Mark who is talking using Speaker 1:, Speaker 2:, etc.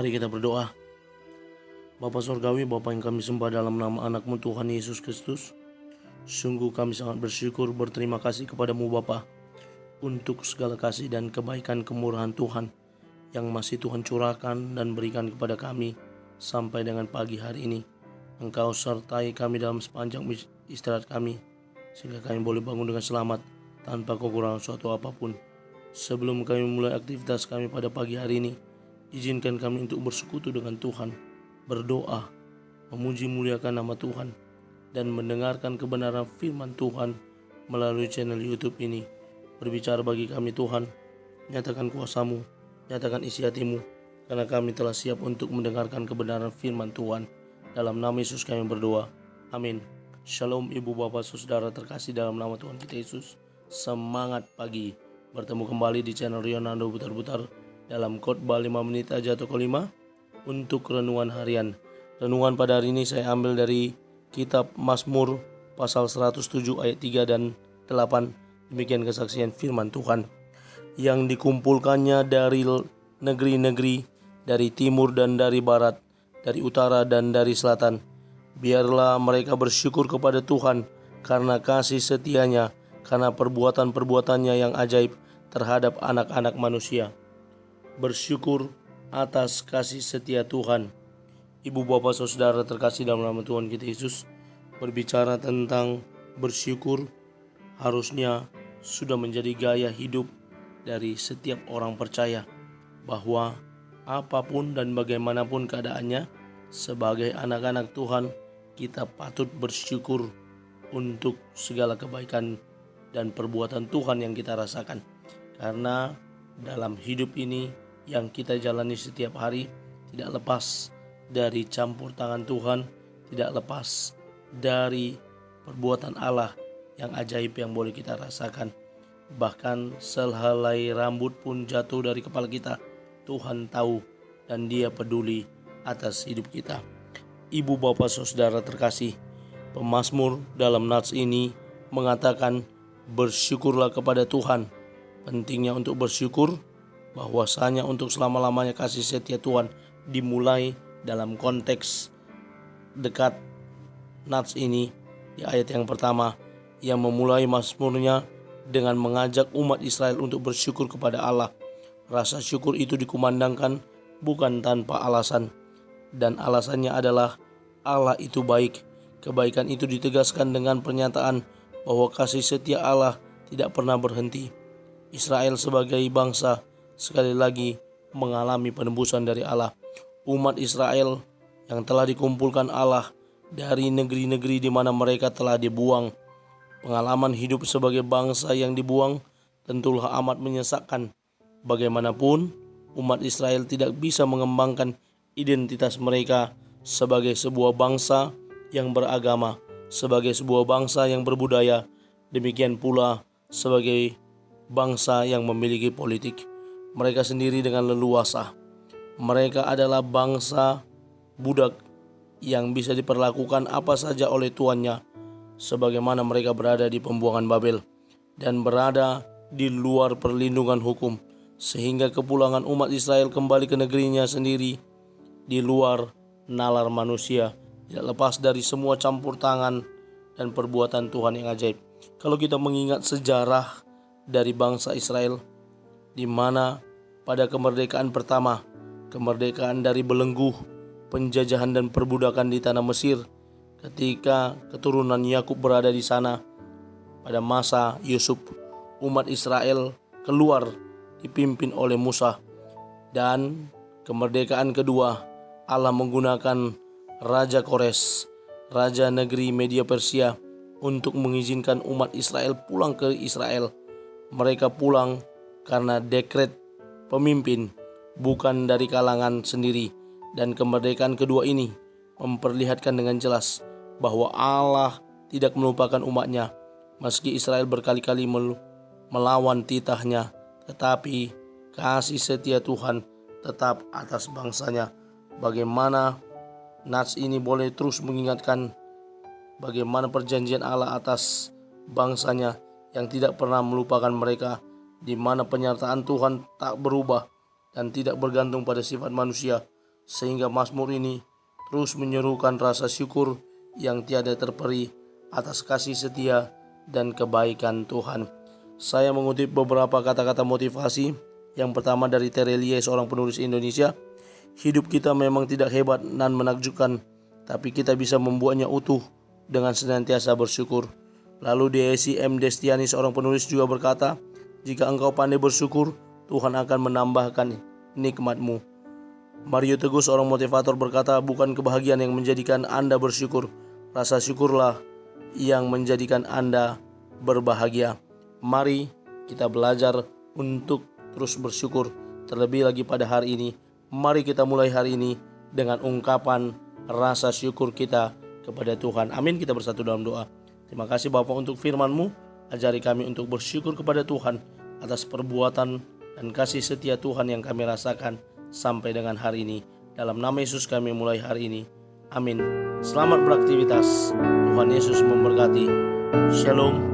Speaker 1: Mari kita berdoa. Bapa Surgawi, Bapa yang kami sembah dalam nama anak-Mu Tuhan Yesus Kristus, sungguh kami sangat bersyukur, berterima kasih kepadamu Bapa untuk segala kasih dan kebaikan kemurahan Tuhan yang masih Tuhan curahkan dan berikan kepada kami sampai dengan pagi hari ini. Engkau sertai kami dalam sepanjang istirahat kami, sehingga kami boleh bangun dengan selamat tanpa kekurangan suatu apapun. Sebelum kami mulai aktivitas kami pada pagi hari ini, izinkan kami untuk bersekutu dengan Tuhan, berdoa, memuji muliakan nama Tuhan, dan mendengarkan kebenaran firman Tuhan melalui channel YouTube ini. Berbicara bagi kami Tuhan, nyatakan kuasa-Mu, nyatakan isi hati-Mu, karena kami telah siap untuk mendengarkan kebenaran firman Tuhan. Dalam nama Yesus kami berdoa, amin. Shalom ibu bapak saudara terkasih dalam nama Tuhan kita Yesus. Semangat pagi, bertemu kembali di channel Rionando Butar-Butar dalam khotbah 5 menit aja atau 5 untuk renungan harian. Renungan pada hari ini saya ambil dari kitab Mazmur pasal 107 ayat 3 dan 8. Demikian kesaksian firman Tuhan. Yang dikumpulkannya dari negeri-negeri, dari timur dan dari barat, dari utara dan dari selatan. Biarlah mereka bersyukur kepada Tuhan karena kasih setianya, karena perbuatan-perbuatannya yang ajaib terhadap anak-anak manusia. Bersyukur atas kasih setia Tuhan. Ibu bapak saudara terkasih dalam nama Tuhan kita Yesus, berbicara tentang bersyukur harusnya sudah menjadi gaya hidup dari setiap orang percaya, bahwa apapun dan bagaimanapun keadaannya, sebagai anak-anak Tuhan kita patut bersyukur untuk segala kebaikan dan perbuatan Tuhan yang kita rasakan. Karena dalam hidup ini yang kita jalani setiap hari tidak lepas dari campur tangan Tuhan, tidak lepas dari perbuatan Allah yang ajaib yang boleh kita rasakan. Bahkan sehelai rambut pun jatuh dari kepala kita, Tuhan tahu dan Dia peduli atas hidup kita. Ibu bapak saudara terkasih, pemazmur dalam nats ini mengatakan bersyukurlah kepada Tuhan. Pentingnya untuk bersyukur, bahwasanya untuk selama-lamanya kasih setia Tuhan dimulai dalam konteks dekat nats ini. Di ayat yang pertama, yang memulai mazmurnya dengan mengajak umat Israel untuk bersyukur kepada Allah. Rasa syukur itu dikumandangkan bukan tanpa alasan, dan alasannya adalah Allah itu baik. Kebaikan itu ditegaskan dengan pernyataan bahwa kasih setia Allah tidak pernah berhenti. Israel sebagai bangsa sekali lagi mengalami penebusan dari Allah. Umat Israel yang telah dikumpulkan Allah dari negeri-negeri di mana mereka telah dibuang. Pengalaman hidup sebagai bangsa yang dibuang tentulah amat menyesakkan. Bagaimanapun, umat Israel tidak bisa mengembangkan identitas mereka sebagai sebuah bangsa yang beragama, sebagai sebuah bangsa yang berbudaya, demikian pula sebagai bangsa yang memiliki politik. Mereka sendiri dengan leluasa. Mereka adalah bangsa budak yang bisa diperlakukan apa saja oleh tuannya, sebagaimana mereka berada di pembuangan Babel dan berada di luar perlindungan hukum, sehingga kepulangan umat Israel kembali ke negerinya sendiri di luar nalar manusia, tidak lepas dari semua campur tangan dan perbuatan Tuhan yang ajaib. Kalau kita mengingat sejarah dari bangsa Israel, di mana pada kemerdekaan pertama, kemerdekaan dari belenggu penjajahan dan perbudakan di tanah Mesir, ketika keturunan Yakub berada di sana pada masa Yusuf, umat Israel keluar dipimpin oleh Musa. Dan kemerdekaan kedua, Allah menggunakan Raja Kores, raja negeri Media Persia, untuk mengizinkan umat Israel pulang ke Israel. Mereka pulang karena dekret pemimpin, bukan dari kalangan sendiri. Dan kemerdekaan kedua ini memperlihatkan dengan jelas bahwa Allah tidak melupakan umatnya. Meski Israel berkali-kali melawan titahnya, tetapi kasih setia Tuhan tetap atas bangsanya. Bagaimana nats ini boleh terus mengingatkan bagaimana perjanjian Allah atas bangsanya yang tidak pernah melupakan mereka, di mana penyertaan Tuhan tak berubah dan tidak bergantung pada sifat manusia. sehingga Mazmur ini terus menyerukan rasa syukur yang tiada terperi atas kasih setia dan kebaikan Tuhan. Saya mengutip beberapa kata-kata motivasi. Yang pertama dari Terelie, seorang penulis Indonesia. Hidup kita memang tidak hebat dan menakjubkan, tapi kita bisa membuatnya utuh dengan senantiasa bersyukur. Lalu Desi M. Destiani, seorang penulis, juga berkata, jika engkau pandai bersyukur, Tuhan akan menambahkan nikmat-Mu. Mario Teguh, seorang motivator, berkata, bukan kebahagiaan yang menjadikan Anda bersyukur, rasa syukurlah yang menjadikan Anda berbahagia. Mari kita belajar untuk terus bersyukur. Terlebih lagi pada hari ini, mari kita mulai hari ini dengan ungkapan rasa syukur kita kepada Tuhan. Amin. Kita bersatu dalam doa. Terima kasih Bapa untuk firman-Mu. Ajari kami untuk bersyukur kepada Tuhan atas perbuatan dan kasih setia Tuhan yang kami rasakan sampai dengan hari ini. Dalam nama Yesus kami mulai hari ini. Amin. Selamat beraktivitas. Tuhan Yesus memberkati. Shalom.